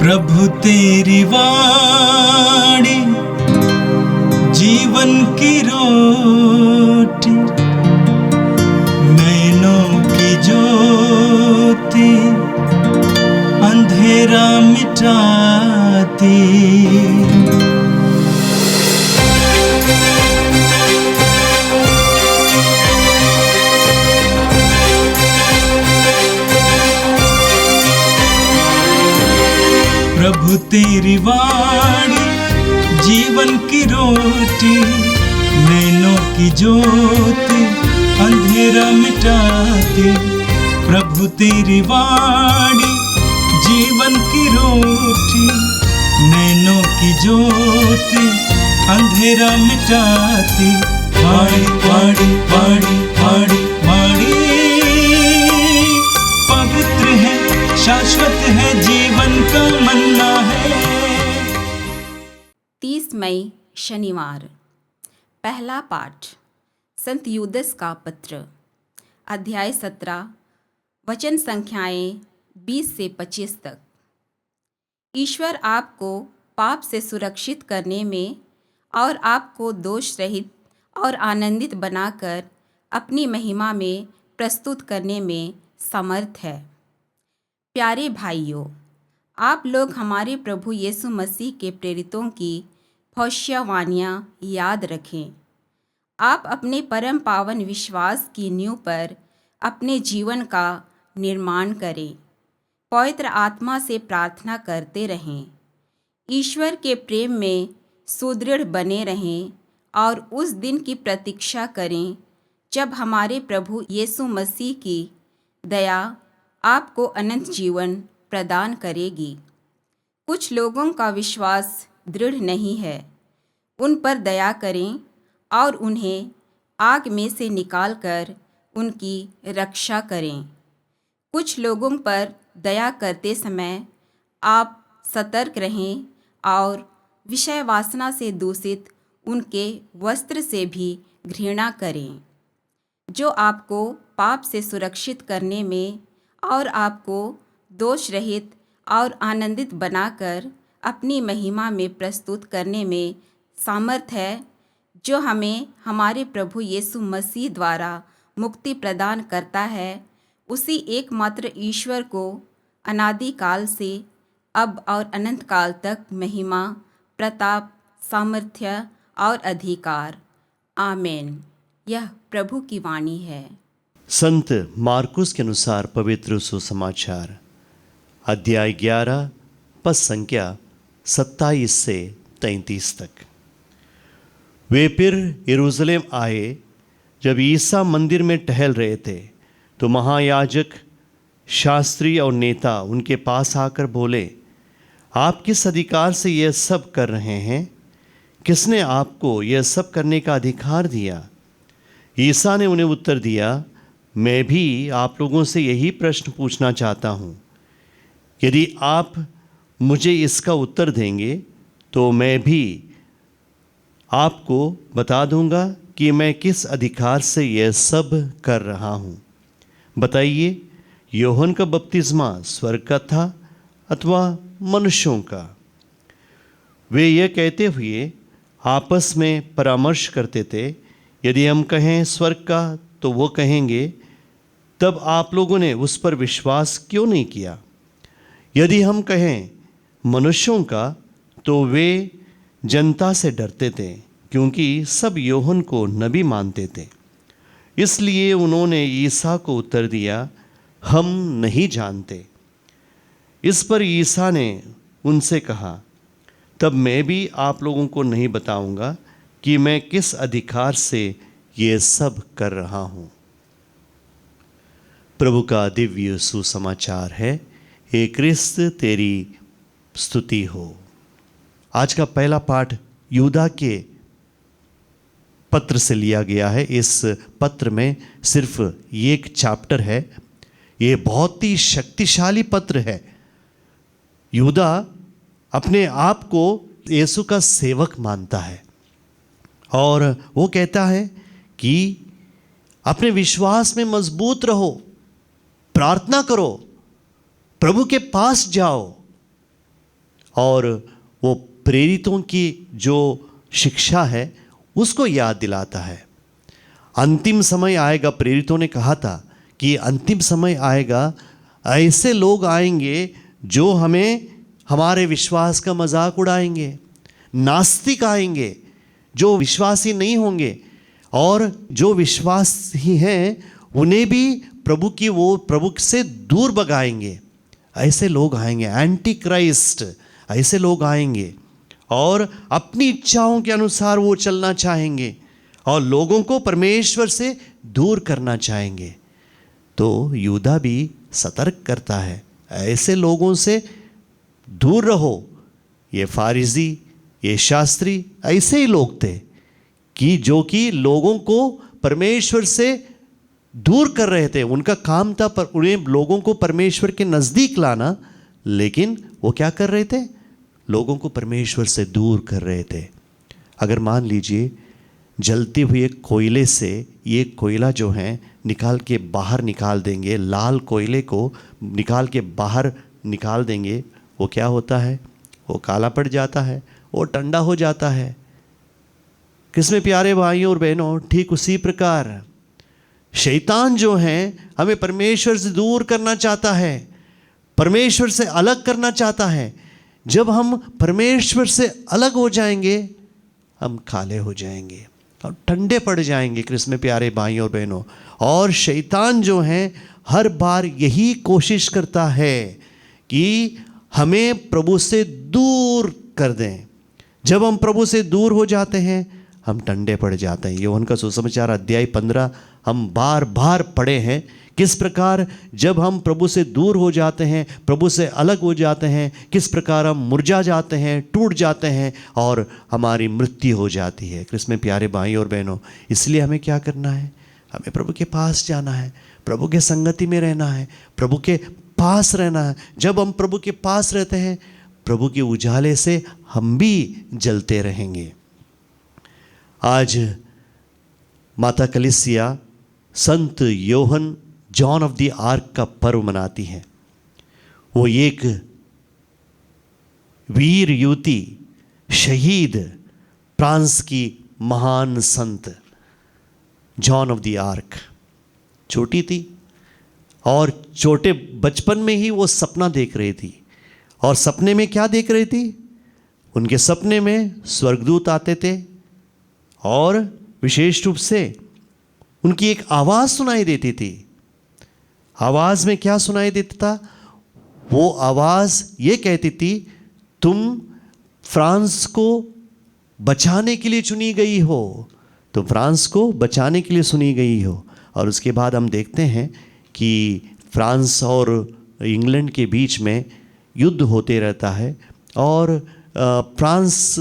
प्रभु तेरी वाणी जीवन की रोटी, नैनों की ज्योति अंधेरा मिटाती। प्रभु तेरी वाणी जीवन की रोटी, नैनों की ज्योति अंधेरा मिटाती। प्रभु तेरी वाणी जीवन की रोटी, नैनों की ज्योति अंधेरा मिटाती। वाणी वाणी वाणी वाणी वाणी पवित्र है, शाश्वत है, जीवन का मन्ना है। 30 मई शनिवार। पहला पाठ संत यूदस का पत्र, अध्याय 17, वचन संख्याएं 20 से 25 तक। ईश्वर आपको पाप से सुरक्षित करने में और आपको दोष रहित और आनंदित बनाकर अपनी महिमा में प्रस्तुत करने में समर्थ है। प्यारे भाइयों, आप लोग हमारे प्रभु यीशु मसीह के प्रेरितों की भविष्यवाणियाँ याद रखें। आप अपने परम पावन विश्वास की नींव पर अपने जीवन का निर्माण करें। पवित्र आत्मा से प्रार्थना करते रहें। ईश्वर के प्रेम में सुदृढ़ बने रहें और उस दिन की प्रतीक्षा करें जब हमारे प्रभु यीशु मसीह की दया आपको अनंत जीवन प्रदान करेगी। कुछ लोगों का विश्वास दृढ़ नहीं है। उन पर दया करें और उन्हें आग में से निकालकर उनकी रक्षा करें। कुछ लोगों पर दया करते समय आप सतर्क रहें और विषय वासना से दूषित उनके वस्त्र से भी घृणा करें, जो आपको पाप से सुरक्षित करने में और आपको दोष रहित और आनंदित बनाकर अपनी महिमा में प्रस्तुत करने में सामर्थ है, जो हमें हमारे प्रभु यीशु मसीह द्वारा मुक्ति प्रदान करता है। उसी एकमात्र ईश्वर को अनादि काल से अब और अनंत काल तक महिमा, प्रताप, सामर्थ्य और अधिकार। आमीन। यह प्रभु की वाणी है। संत मार्कुस के अनुसार पवित्र सुसमाचार, अध्याय 11, पद संख्या 27 से 33 तक। वे फिर यरूशलेम आए। जब ईसा मंदिर में टहल रहे थे तो महायाजक, शास्त्री और नेता उनके पास आकर बोले, आप किस अधिकार से यह सब कर रहे हैं? किसने आपको यह सब करने का अधिकार दिया? ईसा ने उन्हें उत्तर दिया, मैं भी आप लोगों से यही प्रश्न पूछना चाहता हूँ। यदि आप मुझे इसका उत्तर देंगे तो मैं भी आपको बता दूंगा कि मैं किस अधिकार से यह सब कर रहा हूँ। बताइए, यूहन्ना का बपतिस्मा स्वर्ग का था अथवा मनुष्यों का? वे यह कहते हुए आपस में परामर्श करते थे। यदि हम कहें स्वर्ग का तो वो कहेंगे, तब आप लोगों ने उस पर विश्वास क्यों नहीं किया? यदि हम कहें मनुष्यों का तो वे जनता से डरते थे, क्योंकि सब यूहन्ना को नबी मानते थे। इसलिए उन्होंने ईसा को उत्तर दिया, हम नहीं जानते। इस पर ईसा ने उनसे कहा, तब मैं भी आप लोगों को नहीं बताऊंगा कि मैं किस अधिकार से ये सब कर रहा हूँ। प्रभु का दिव्य सुसमाचार है। हे क्रिस्त, तेरी स्तुति हो। आज का पहला पाठ यूदा के पत्र से लिया गया है। इस पत्र में सिर्फ एक चैप्टर है। ये बहुत ही शक्तिशाली पत्र है। यूदा अपने आप को यीशु का सेवक मानता है और वो कहता है कि अपने विश्वास में मजबूत रहो, प्रार्थना करो, प्रभु के पास जाओ, और वो प्रेरितों की जो शिक्षा है उसको याद दिलाता है। अंतिम समय आएगा, प्रेरितों ने कहा था कि अंतिम समय आएगा, ऐसे लोग आएंगे जो हमें हमारे विश्वास का मजाक उड़ाएंगे। नास्तिक आएंगे जो विश्वासी नहीं होंगे, और जो विश्वासी हैं उन्हें भी प्रभु से दूर भगाएंगे। ऐसे लोग आएंगे, एंटी क्राइस्ट ऐसे लोग आएंगे, और अपनी इच्छाओं के अनुसार वो चलना चाहेंगे और लोगों को परमेश्वर से दूर करना चाहेंगे। तो यूदा भी सतर्क करता है, ऐसे लोगों से दूर रहो। ये फारिजी, ये शास्त्री ऐसे ही लोग थे कि जो कि लोगों को परमेश्वर से दूर कर रहे थे। उनका काम था पर उन्हें लोगों को परमेश्वर के नज़दीक लाना, लेकिन वो क्या कर रहे थे? लोगों को परमेश्वर से दूर कर रहे थे। अगर मान लीजिए जलते हुए कोयले से ये कोयला जो है निकाल के बाहर निकाल देंगे, लाल कोयले को निकाल के बाहर निकाल देंगे, वो क्या होता है? वो काला पड़ जाता है, वो ठंडा हो जाता है। किसमें प्यारे भाइयों और बहनों, ठीक उसी प्रकार शैतान जो है हमें परमेश्वर से दूर करना चाहता है, परमेश्वर से अलग करना चाहता है। जब हम परमेश्वर से अलग हो जाएंगे हम काले हो जाएंगे और ठंडे पड़ जाएंगे। कृष्ण में प्यारे भाइयों और बहनों, और शैतान जो है हर बार यही कोशिश करता है कि हमें प्रभु से दूर कर दें। जब हम प्रभु से दूर हो जाते हैं हम ठंडे पड़ जाते हैं। यूहन्ना का सुसमाचार अध्याय 15 हम बार बार पढ़े हैं किस प्रकार जब हम प्रभु से दूर हो जाते हैं, प्रभु से अलग हो जाते हैं, किस प्रकार हम मुरझा जाते हैं, टूट जाते हैं और हमारी मृत्यु हो जाती है। कृष्ण में प्यारे भाई और बहनों, इसलिए हमें क्या करना है? हमें प्रभु के पास जाना है, प्रभु के संगति में रहना है, प्रभु के पास रहना है। जब हम प्रभु के पास रहते हैं प्रभु के उजाले से हम भी जलते रहेंगे। आज माता कलीसिया संत Yohan John of the arc का पर्व मनाती है। वो एक वीर युवती, शहीद फ्रांस की महान संत जॉन ऑफ द आर्क छोटी थी और छोटे बचपन में ही वो सपना देख रही थी। और सपने में क्या देख रही थी? उनके सपने में स्वर्गदूत आते थे और विशेष रूप से उनकी एक आवाज़ सुनाई देती थी। आवाज़ में क्या सुनाई देता था? वो आवाज़ ये कहती थी, तुम फ्रांस को बचाने के लिए चुनी गई हो, तुम फ्रांस को बचाने के लिए सुनी गई हो। और उसके बाद हम देखते हैं कि फ्रांस और इंग्लैंड के बीच में युद्ध होते रहता है और फ्रांस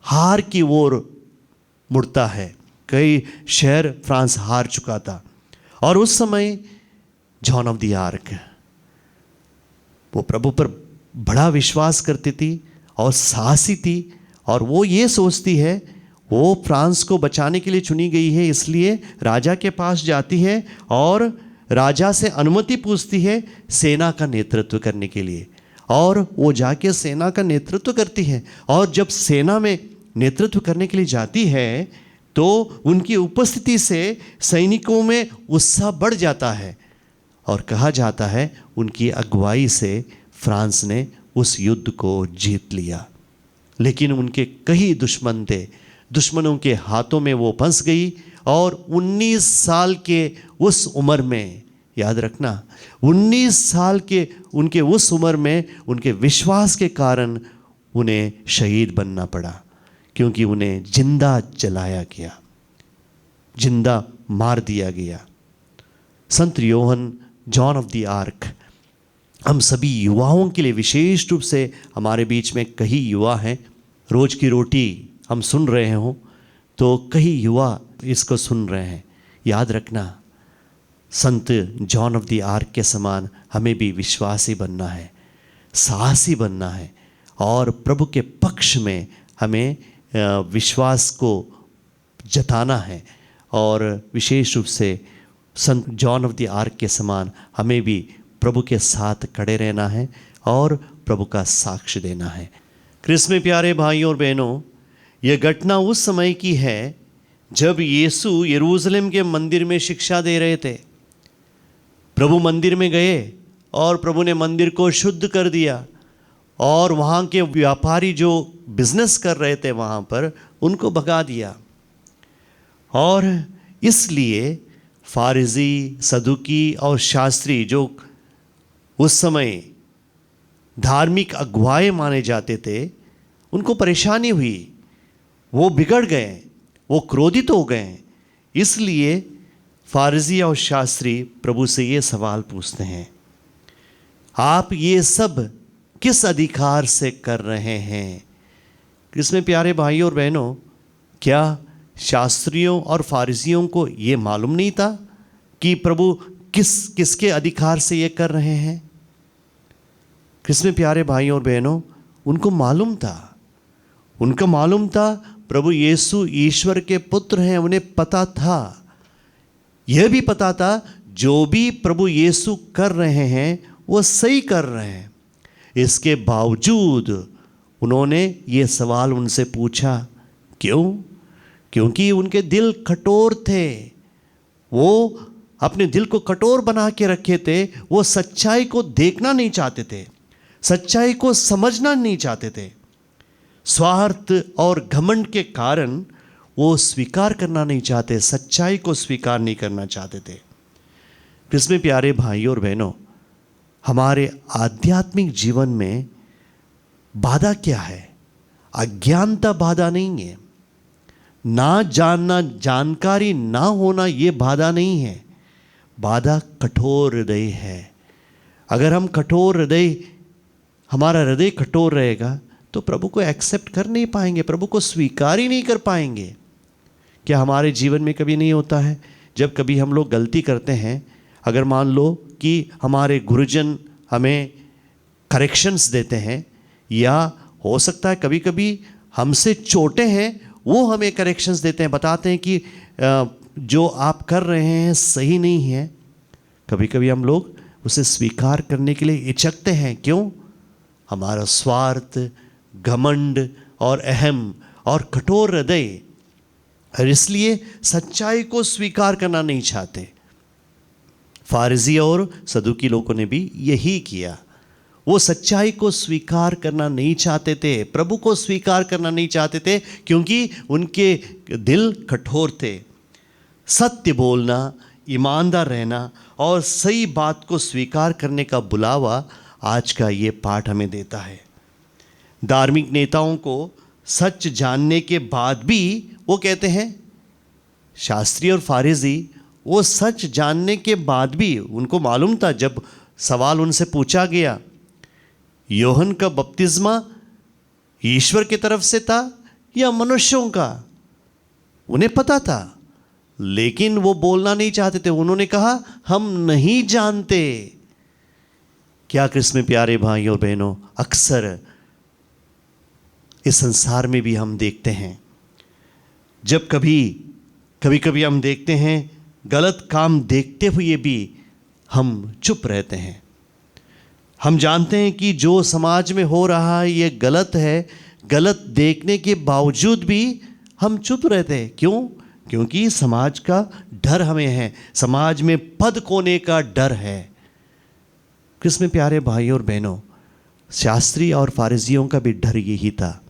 हार की ओर मुड़ता है। कई शहर फ्रांस हार चुका था और उस समय जॉन ऑफ द आर्क वो प्रभु पर बड़ा विश्वास करती थी और साहसी थी। और वो ये सोचती है वो फ्रांस को बचाने के लिए चुनी गई है, इसलिए राजा के पास जाती है और राजा से अनुमति पूछती है सेना का नेतृत्व करने के लिए। और वो जाके सेना का नेतृत्व करती है। और जब सेना में नेतृत्व करने के लिए जाती है तो उनकी उपस्थिति से सैनिकों में उत्साह बढ़ जाता है और कहा जाता है उनकी अगुवाई से फ्रांस ने उस युद्ध को जीत लिया। लेकिन उनके कई दुश्मन थे, दुश्मनों के हाथों में वो फंस गई और 19 साल के उस उम्र में, याद रखना 19 साल के उनके उस उम्र में उनके विश्वास के कारण उन्हें शहीद बनना पड़ा, क्योंकि उन्हें जिंदा जलाया गया, जिंदा मार दिया गया। संत Yohan John of the arc हम सभी युवाओं के लिए, विशेष रूप से हमारे बीच में कई युवा हैं, रोज की रोटी हम सुन रहे हों तो कई युवा इसको सुन रहे हैं। याद रखना संत जॉन ऑफ द आर्क के समान हमें भी विश्वासी बनना है, साहसी बनना है और प्रभु के पक्ष में हमें विश्वास को जताना है। और विशेष रूप से संत जॉन ऑफ द आर्क के समान हमें भी प्रभु के साथ खड़े रहना है और प्रभु का साक्ष्य देना है। क्रिस्त में प्यारे भाइयों और बहनों, यह घटना उस समय की है जब यीशु यरूशलेम के मंदिर में शिक्षा दे रहे थे। प्रभु मंदिर में गए और प्रभु ने मंदिर को शुद्ध कर दिया और वहाँ के व्यापारी जो बिजनेस कर रहे थे वहाँ पर उनको भगा दिया। और इसलिए फारिजी, सदुकी और शास्त्री जो उस समय धार्मिक अगुवाए माने जाते थे, उनको परेशानी हुई। वो बिगड़ गए, वो क्रोधित हो गए। इसलिए फारिजी और शास्त्री प्रभु से ये सवाल पूछते हैं, आप ये सब किस अधिकार से कर रहे हैं? इसमें प्यारे भाइयों और बहनों, क्या शास्त्रियों और फारिजियों को ये मालूम नहीं था कि प्रभु किसके अधिकार से ये कर रहे हैं? किसमें प्यारे भाइयों और बहनों, उनको मालूम था। उनको मालूम था प्रभु यीशु ईश्वर के पुत्र हैं। उन्हें पता था, यह भी पता था जो भी प्रभु यीशु कर रहे हैं वो सही कर रहे हैं। इसके बावजूद उन्होंने ये सवाल उनसे पूछा। क्यों? क्योंकि उनके दिल कठोर थे। वो अपने दिल को कठोर बना के रखे थे। वो सच्चाई को देखना नहीं चाहते थे, सच्चाई को समझना नहीं चाहते थे। स्वार्थ और घमंड के कारण वो स्वीकार करना नहीं चाहते, सच्चाई को स्वीकार नहीं करना चाहते थे। इसमें प्यारे भाइयों और बहनों, हमारे आध्यात्मिक जीवन में बाधा क्या है? अज्ञानता बाधा नहीं है, ना जानना, जानकारी ना होना ये बाधा नहीं है। बाधा कठोर हृदय है। अगर हम कठोर हृदय, हमारा हृदय कठोर रहेगा तो प्रभु को एक्सेप्ट कर नहीं पाएंगे, प्रभु को स्वीकार ही नहीं कर पाएंगे। क्या हमारे जीवन में कभी नहीं होता है, जब कभी हम लोग गलती करते हैं, अगर मान लो कि हमारे गुरुजन हमें करेक्शंस देते हैं, या हो सकता है कभी कभी हमसे छोटे हैं वो हमें करेक्शंस देते हैं, बताते हैं कि जो आप कर रहे हैं सही नहीं है, कभी कभी हम लोग उसे स्वीकार करने के लिए हिचकते हैं। क्यों? हमारा स्वार्थ, घमंड और अहम और कठोर हृदय, और इसलिए सच्चाई को स्वीकार करना नहीं चाहते। फारिजी और सदुकी लोगों ने भी यही किया। वो सच्चाई को स्वीकार करना नहीं चाहते थे, प्रभु को स्वीकार करना नहीं चाहते थे, क्योंकि उनके दिल कठोर थे। सत्य बोलना, ईमानदार रहना और सही बात को स्वीकार करने का बुलावा आज का ये पाठ हमें देता है। धार्मिक नेताओं को सच जानने के बाद भी वो कहते हैं, शास्त्री और फारिजी, वो सच जानने के बाद भी उनको मालूम था, जब सवाल उनसे पूछा गया योहन का बपतिस्मा ईश्वर की तरफ से था या मनुष्यों का, उन्हें पता था, लेकिन वो बोलना नहीं चाहते थे। उन्होंने कहा हम नहीं जानते। क्या कृष्ण में प्यारे भाई और बहनों, अक्सर इस संसार में भी हम देखते हैं, जब कभी हम देखते हैं गलत काम देखते हुए भी हम चुप रहते हैं। हम जानते हैं कि जो समाज में हो रहा है ये गलत है, गलत देखने के बावजूद भी हम चुप रहते हैं। क्यों? क्योंकि समाज का डर हमें है, समाज में पद खोने का डर है। किसमें प्यारे भाइयों और बहनों, शास्त्री और फारिजियों का भी डर यही था।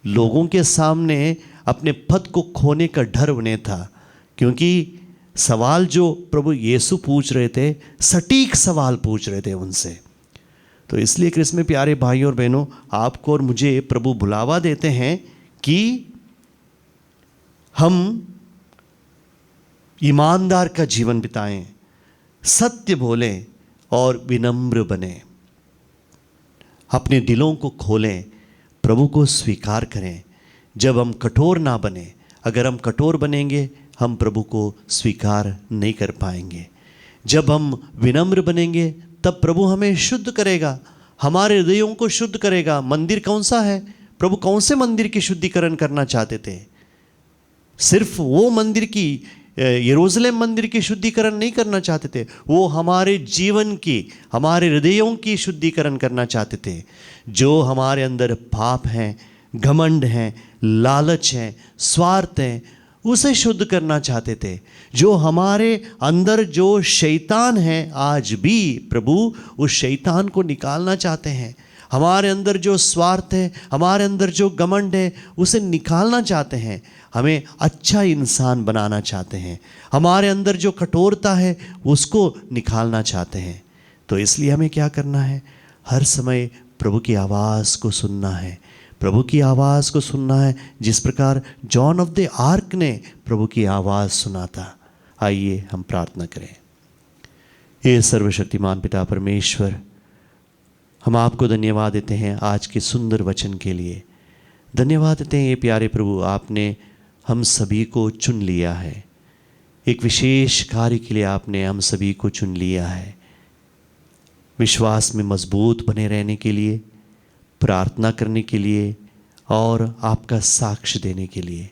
लोगों के सामने अपने पद को खोने का डर उन्हें था, क्योंकि सवाल जो प्रभु यीशु पूछ रहे थे, सटीक सवाल पूछ रहे थे उनसे। तो इसलिए कृष्ण में प्यारे भाइयों और बहनों, आपको और मुझे प्रभु बुलावा देते हैं कि हम ईमानदार का जीवन बिताएं, सत्य बोलें और विनम्र बने, अपने दिलों को खोलें, प्रभु को स्वीकार करें। जब हम कठोर ना बने, अगर हम कठोर बनेंगे हम प्रभु को स्वीकार नहीं कर पाएंगे। जब हम विनम्र बनेंगे तब प्रभु हमें शुद्ध करेगा, हमारे हृदयों को शुद्ध करेगा। मंदिर कौन सा है? प्रभु कौन से मंदिर की शुद्धिकरण करना चाहते थे? सिर्फ वो मंदिर की यरूशलेम मंदिर की शुद्धिकरण नहीं करना चाहते थे, वो हमारे जीवन की, हमारे हृदयों की शुद्धिकरण करना चाहते थे। जो हमारे अंदर पाप हैं, घमंड हैं, लालच हैं, स्वार्थ हैं, उसे शुद्ध करना चाहते थे। जो हमारे अंदर जो शैतान है, आज भी प्रभु उस शैतान को निकालना चाहते हैं। हमारे अंदर जो स्वार्थ है, हमारे अंदर जो घमंड है, उसे निकालना चाहते हैं। हमें अच्छा इंसान बनाना चाहते हैं। हमारे अंदर जो कठोरता है उसको निकालना चाहते हैं। तो इसलिए हमें क्या करना है? हर समय प्रभु की आवाज़ को सुनना है, प्रभु की आवाज़ को सुनना है, जिस प्रकार जॉन ऑफ द आर्क ने प्रभु की आवाज़ सुना था। आइए हम प्रार्थना करें। ये सर्वशक्तिमान पिता परमेश्वर, हम आपको धन्यवाद देते हैं आज के सुंदर वचन के लिए। धन्यवाद देते हैं ये प्यारे प्रभु, आपने हम सभी को चुन लिया है। एक विशेष कार्य के लिए आपने हम सभी को चुन लिया है। विश्वास में मजबूत बने रहने के लिए, प्रार्थना करने के लिए और आपका साक्ष्य देने के लिए।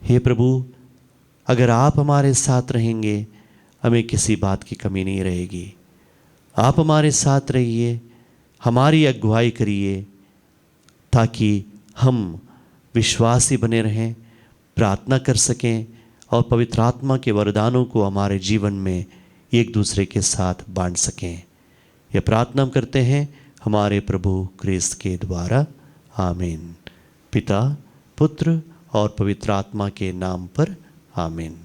हे प्रभु, अगर आप हमारे साथ रहेंगे, हमें किसी बात की कमी नहीं रहेगी। आप हमारे साथ रहिए, हमारी अगुवाई करिए, ताकि हम विश्वासी बने रहें, प्रार्थना कर सकें और पवित्र आत्मा के वरदानों को हमारे जीवन में एक दूसरे के साथ बांट सकें। यह प्रार्थना हम करते हैं हमारे प्रभु क्रिस्त के द्वारा। आमीन। पिता, पुत्र और पवित्र आत्मा के नाम पर आमीन।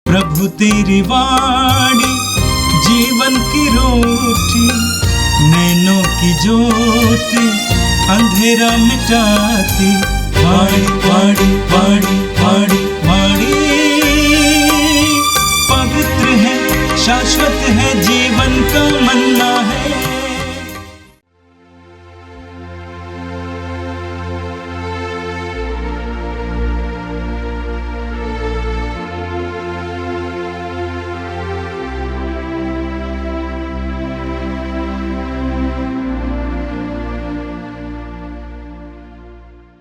प्रभु तेरी वाणी जीवन की रोटी, नैनों की ज्योति अंधेरा मिटाती। वाणी वाणी वाणी वाणी वाणी पवित्र है, शाश्वत है, जीवन का मन्ना है।